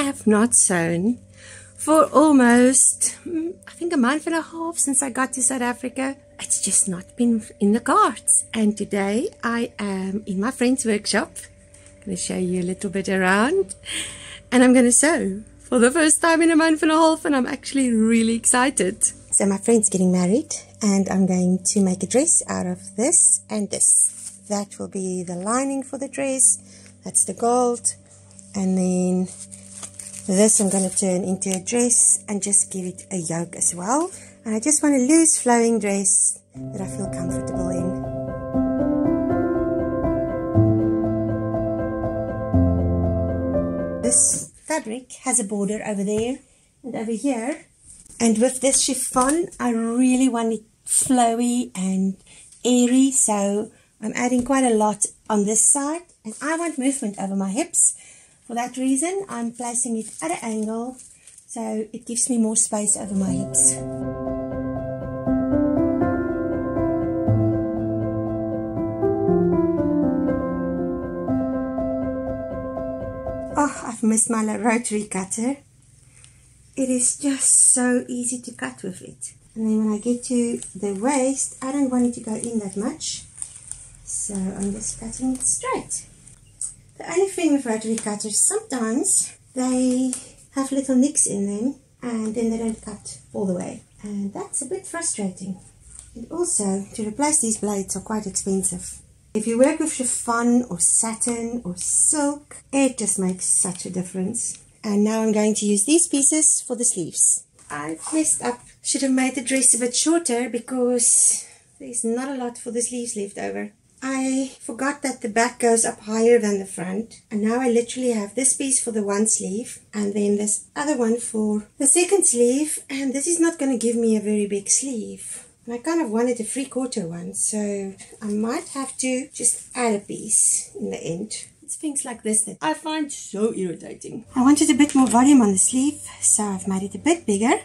have not sewn for almost, I think, a month and a half since I got to South Africa. It's just not been in the cards. And today I am in my friend's workshop. I'm going to show you a little bit around. And I'm going to sew for the first time in a month and a half, and I'm actually really excited. So my friend's getting married, and I'm going to make a dress out of this and this. That will be the lining for the dress. That's the gold. And then this I'm going to turn into a dress and just give it a yoke as well. And I just want a loose flowing dress that I feel comfortable in. This fabric has a border over there and over here. And with this chiffon, I really want it flowy and airy. So I'm adding quite a lot on this side. And I want movement over my hips. For that reason, I'm placing it at an angle, so it gives me more space over my hips. Oh, I've missed my rotary cutter. It is just so easy to cut with it. And then when I get to the waist, I don't want it to go in that much, so I'm just cutting it straight. The only thing with rotary cutters, sometimes they have little nicks in them and then they don't cut all the way. And that's a bit frustrating. And also, to replace these blades are quite expensive. If you work with chiffon or satin or silk, it just makes such a difference. And now I'm going to use these pieces for the sleeves. I messed up. Should have made the dress a bit shorter because there's not a lot for the sleeves left over. I forgot that the back goes up higher than the front, and now I literally have this piece for the one sleeve and then this other one for the second sleeve, and this is not going to give me a very big sleeve. And I kind of wanted a 3/4 one, so I might have to just add a piece in the end. It's things like this that I find so irritating. I wanted a bit more volume on the sleeve, so I've made it a bit bigger.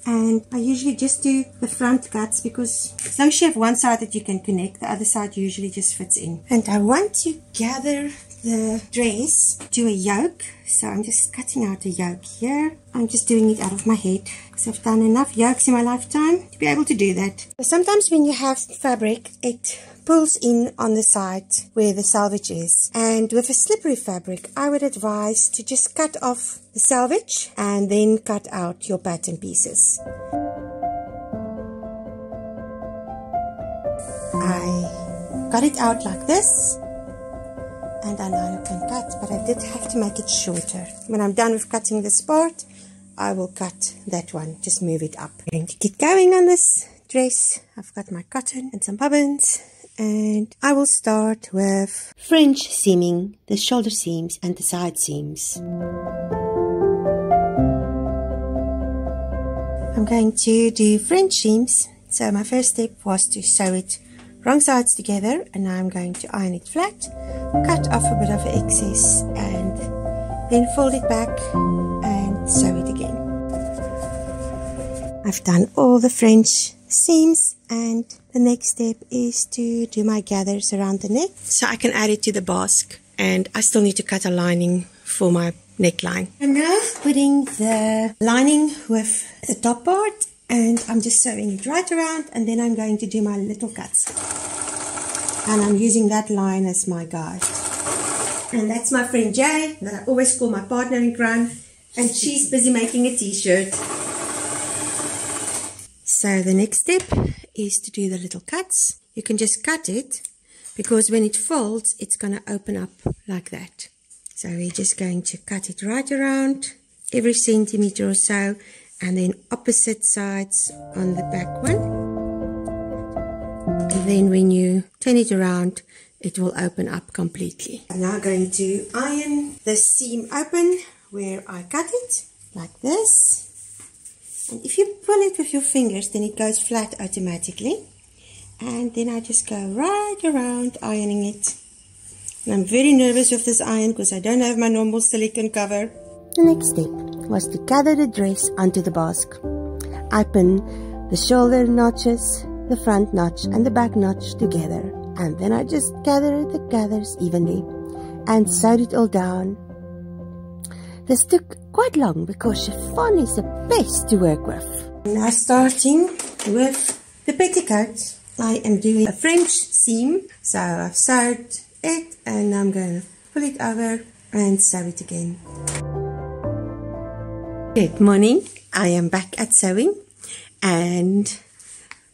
And I usually just do the front cuts because as long as you have one side that you can connect, the other side usually just fits in. And I want to gather the dress to a yoke, so I'm just cutting out a yoke here. I'm just doing it out of my head because I've done enough yokes in my lifetime to be able to do that. Sometimes when you have fabric, it pulls in on the side where the selvage is, and with a slippery fabric I would advise to just cut off the selvage and then cut out your pattern pieces. I got it out like this, and I now can cut, but I did have to make it shorter. When I'm done with cutting this part, I will cut that one, just move it up. I'm going to get going on this dress. I've got my cotton and some bobbins, and I will start with French seaming the shoulder seams and the side seams. I'm going to do French seams, so my first step was to sew it wrong sides together, and now I'm going to iron it flat, cut off a bit of excess, and then fold it back and sew it again. I've done all the French seams, and the next step is to do my gathers around the neck so I can add it to the basque, and I still need to cut a lining for my neckline. I'm now putting the lining with the top part, and I'm just sewing it right around, and then I'm going to do my little cuts. And I'm using that line as my guide. And that's my friend Jay, that I always call my partner in crime, and she's busy making a t-shirt. So the next step is to do the little cuts. You can just cut it, because when it folds, it's going to open up like that. So we're just going to cut it right around, every centimeter or so, and then opposite sides on the back one. And then when you turn it around, it will open up completely. I'm now going to iron the seam open where I cut it, like this. And if you pull it with your fingers, then it goes flat automatically. And then I just go right around ironing it. And I'm very nervous with this iron because I don't have my normal silicone cover. The next step was to gather the dress onto the basque. I pin the shoulder notches, the front notch and the back notch together, and then I just gathered the gathers evenly and sewed it all down. This took quite long because chiffon is the best to work with. Now starting with the petticoat. I am doing a French seam. So I've sewed it and I'm going to pull it over and sew it again. Good morning. I am back at sewing and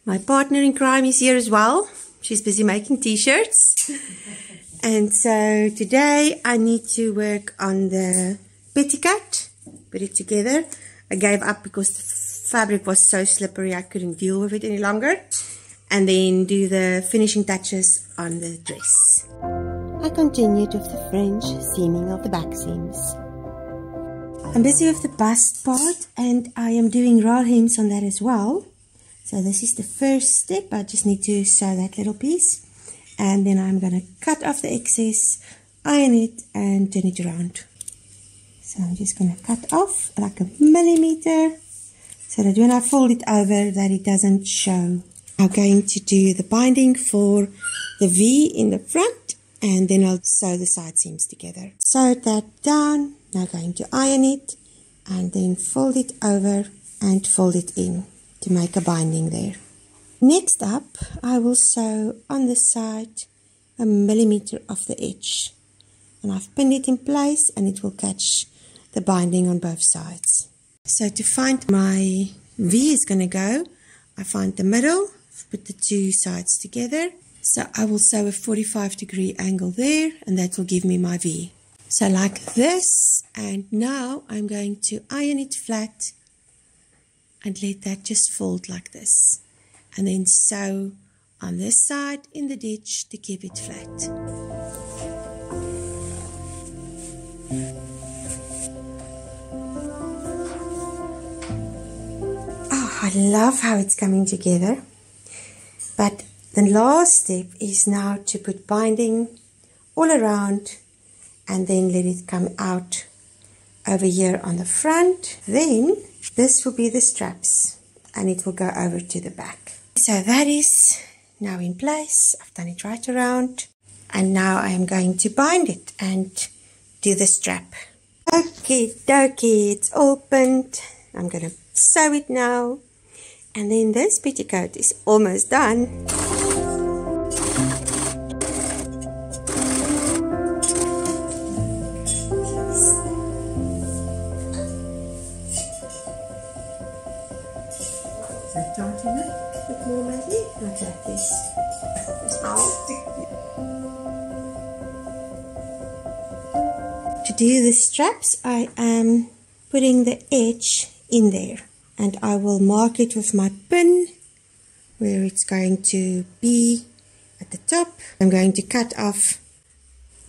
my partner in crime is here as well. She's busy making t-shirts. And so today I need to work on the petticoat, put it together. I gave up because the fabric was so slippery I couldn't deal with it any longer. And then do the finishing touches on the dress. I continued with the French seaming of the back seams. I'm busy with the bust part and I am doing raw hems on that as well. So this is the first step. I just need to sew that little piece. And then I'm going to cut off the excess, iron it and turn it around. So I'm just going to cut off like a millimeter so that when I fold it over that it doesn't show. I'm going to do the binding for the V in the front and then I'll sew the side seams together. Sew that down, now going to iron it and then fold it over and fold it in to make a binding there. Next up, I will sew on the side a millimeter off the edge. And I've pinned it in place and it will catch the binding on both sides. So to find my V is going to go, I find the middle, put the two sides together. So I will sew a 45-degree angle there and that will give me my V. So like this, and now I'm going to iron it flat and let that just fold like this. And then sew on this side in the ditch to keep it flat. Oh, I love how it's coming together. But the last step is now to put binding all around and then let it come out over here on the front. Then this will be the straps and it will go over to the back. So that is now in place. I've done it right around and now I am going to bind it and do the strap. Okay, dokie, it's opened. I'm going to sew it now and then this petticoat is almost done. To do the straps, I am putting the edge in there and I will mark it with my pin where it's going to be at the top. I'm going to cut off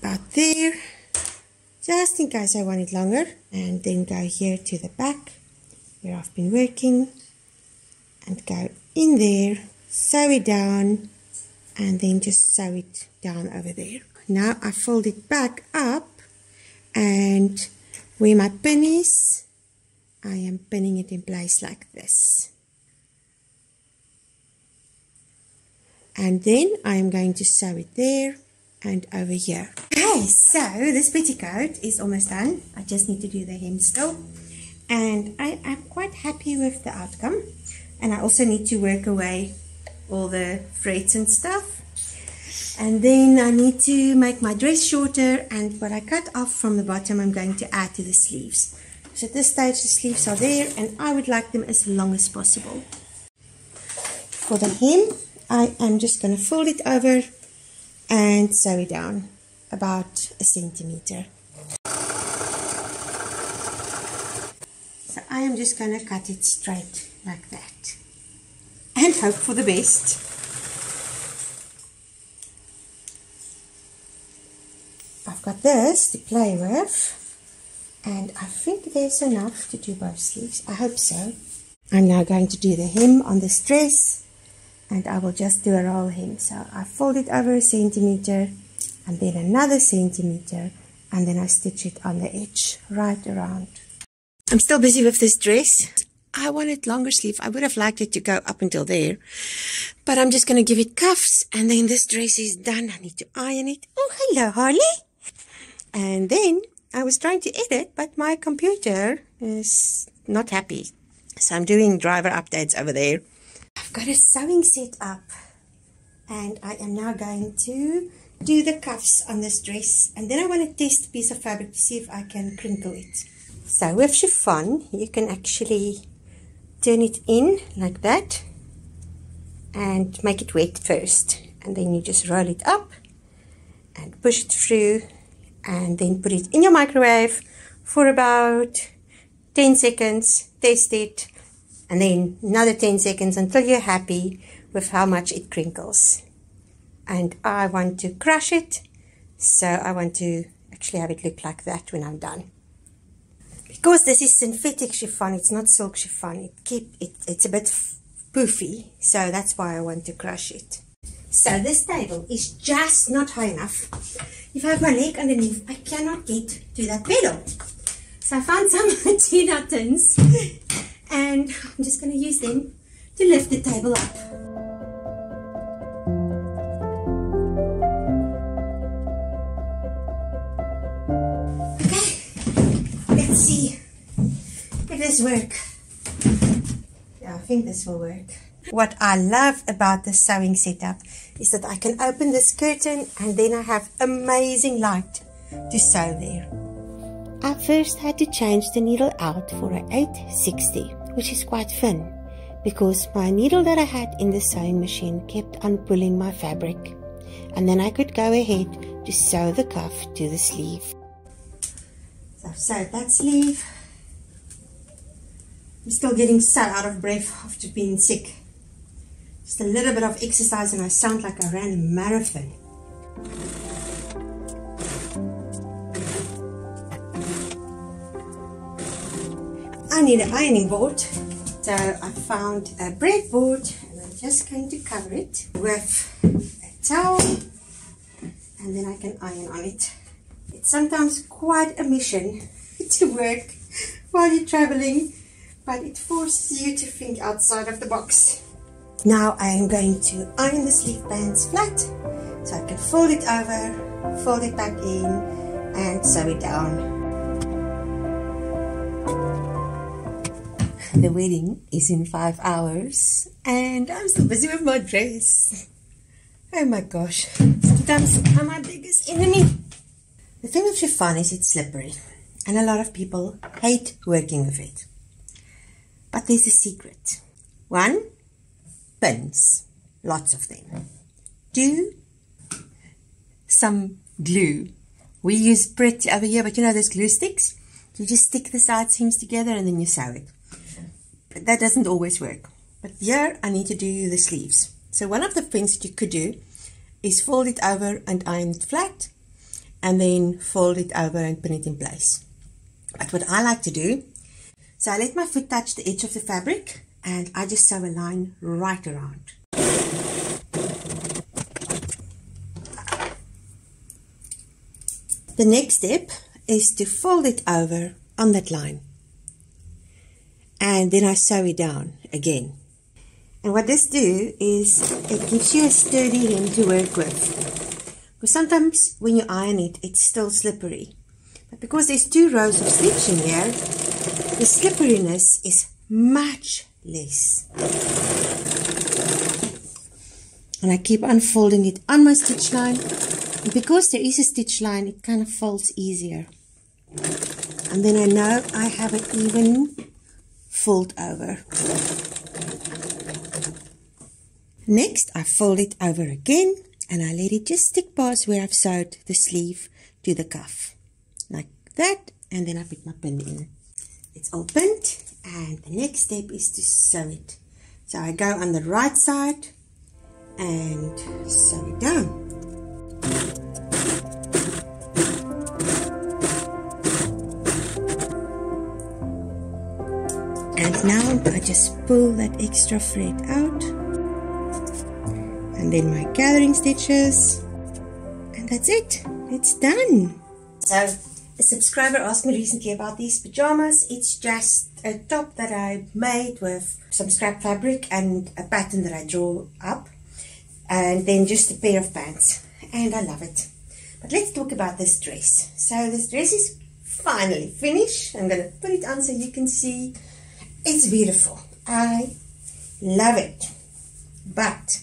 about there just in case I want it longer and then go here to the back where I've been working and go in there, sew it down and then just sew it down over there. Now I fold it back up and where my pin is, I am pinning it in place like this. And then I am going to sew it there and over here. Okay, so this petticoat is almost done. I just need to do the hem still. And I am quite happy with the outcome. And I also need to work away all the frets and stuff. And then I need to make my dress shorter, and what I cut off from the bottom I'm going to add to the sleeves. So at this stage the sleeves are there and I would like them as long as possible. For the hem I am just going to fold it over and sew it down about a centimeter. So I am just going to cut it straight like that and hope for the best. I've got this to play with and I think there's enough to do both sleeves. I hope so. I'm now going to do the hem on this dress and I will just do a roll hem. So I fold it over a centimeter and then another centimeter and then I stitch it on the edge right around. I'm still busy with this dress. I wanted longer sleeve. I would have liked it to go up until there, but I'm just going to give it cuffs and then this dress is done. I need to iron it. Oh, hello, Harley. And then I was trying to edit, but my computer is not happy. So I'm doing driver updates over there. I've got a sewing set up, and I am now going to do the cuffs on this dress, and then I want to test a piece of fabric to see if I can crinkle it. So with chiffon, you can actually turn it in like that and make it wet first, and then you just roll it up and push it through, and then put it in your microwave for about 10 seconds, test it, and then another 10 seconds until you're happy with how much it crinkles. And I want to crush it, so I want to actually have it look like that when I'm done. Because this is synthetic chiffon, it's not silk chiffon, it's a bit poofy, so that's why I want to crush it. So this table is just not high enough. If I have my leg underneath, I cannot get to that pedal. So I found some tuna tins, and I'm just going to use them to lift the table up. Let's see if this works. Yeah, I think this will work. What I love about the sewing setup is that I can open this curtain and then I have amazing light to sew there. I first had to change the needle out for an 860, which is quite thin, because my needle that I had in the sewing machine kept on pulling my fabric, and then I could go ahead to sew the cuff to the sleeve. So I've sewed that sleeve. I'm still getting so out of breath after being sick. Just a little bit of exercise and I sound like I ran a marathon. I need an ironing board, so I found a breadboard and I'm just going to cover it with a towel, and then I can iron on it. It's sometimes quite a mission to work while you're traveling, but it forces you to think outside of the box. Now I am going to iron the sleeve bands flat, so I can fold it over, fold it back in, and sew it down. The wedding is in 5 hours, and I'm still busy with my dress. Oh my gosh, stamps are my biggest enemy. The thing with chiffon is it's slippery, and a lot of people hate working with it. But there's a secret. 1, pins, lots of them. 2, some glue. We use Brit over here, but you know those glue sticks? You just stick the side seams together and then you sew it. But that doesn't always work. But here I need to do the sleeves. So one of the things that you could do is fold it over and iron it flat, and then fold it over and pin it in place. But what I like to do, so I let my foot touch the edge of the fabric and I just sew a line right around. The next step is to fold it over on that line, and then I sew it down again. And what this do is it gives you a sturdy hem to work with, because sometimes when you iron it, it's still slippery. But because there's 2 rows of stitch in here, the slipperiness is much less. And I keep unfolding it on my stitch line, and because there is a stitch line, it kind of folds easier. And then I know I have an even fold over. Next, I fold it over again, and I let it just stick past where I've sewed the sleeve to the cuff, like that, and then I put my pin in. It's all pinned, and the next step is to sew it. So I go on the right side and sew it down. And now I just pull that extra thread out, and then my gathering stitches, and that's it. It's done. So a subscriber asked me recently about these pajamas. It's just a top that I made with some scrap fabric and a pattern that I draw up, and then just a pair of pants, and I love it. But let's talk about this dress. So this dress is finally finished. I'm going to put it on so you can see. It's beautiful. I love it. But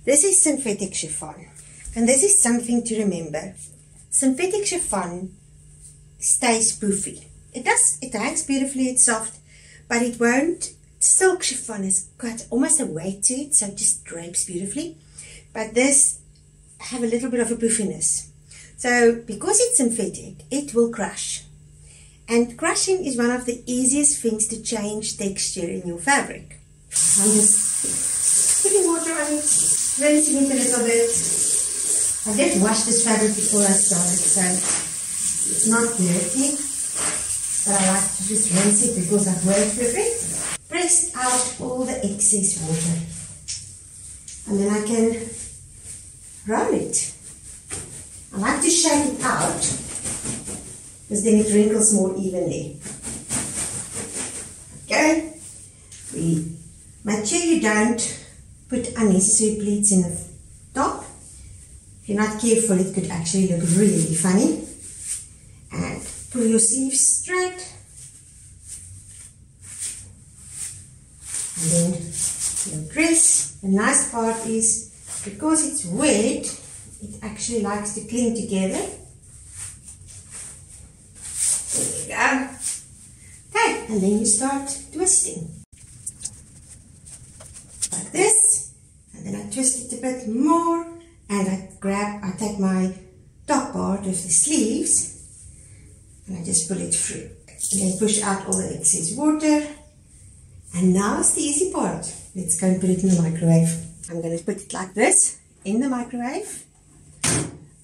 this is synthetic chiffon. And this is something to remember. Synthetic chiffon stays poofy. It hangs beautifully, it's soft, but it won't. Silk chiffon has got almost a weight to it, so it just drapes beautifully. But this have a little bit of a poofiness. So because it's synthetic, it will crush. And crushing is one of the easiest things to change texture in your fabric. I'm just putting water on it, rinsing it a little bit. I did wash this fabric before I started, so it's not dirty. But I like to just rinse it because I've worked with it. Press out all the excess water. And then I can roll it. I like to shake it out because then it wrinkles more evenly. Okay. Make sure you don't put unnecessary pleats in the top. If you're not careful, it could actually look really funny. And pull your sleeves straight. And then your dress. The nice part is because it's wet, it actually likes to cling together. There you go. Okay, and then you start twisting. Like this. And then I twist it a bit more. And I take my top part of the sleeves. And I just pull it through. And then push out all the excess water. And now it's the easy part. Let's go and put it in the microwave. I'm going to put it like this in the microwave.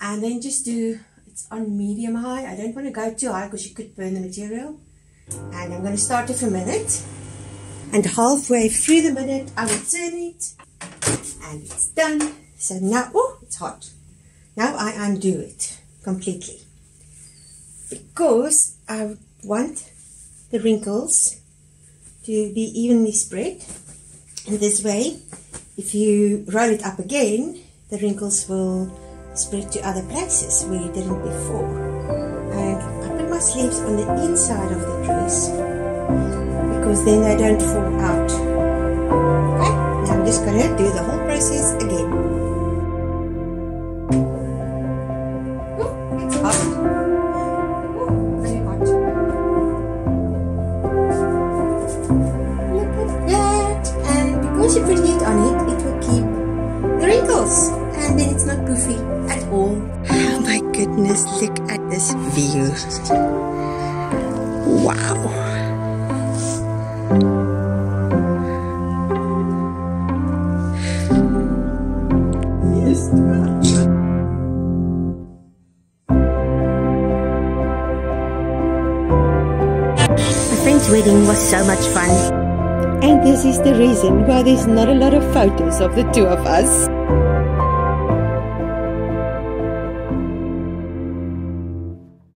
And then just do, it's on medium high. I don't want to go too high because you could burn the material. And I'm going to start with a minute. And halfway through the minute, I will turn it. And it's done. So now, oh, it's hot. Now I undo it completely. Because I want the wrinkles to be evenly spread. And this way, if you roll it up again, the wrinkles will spread to other places where you didn't before. And I put my sleeves on the inside of the dress because then they don't fall out. Okay, now I'm just going to do the whole process again. Ooh, it's hot. Ooh, very hot. Look at that. And because you put heat on it, it will keep the wrinkles. And then it's not poofy at all. Oh my goodness, look at this view. Wow. Yes. My friend's wedding was so much fun. And this is the reason why there's not a lot of photos of the two of us.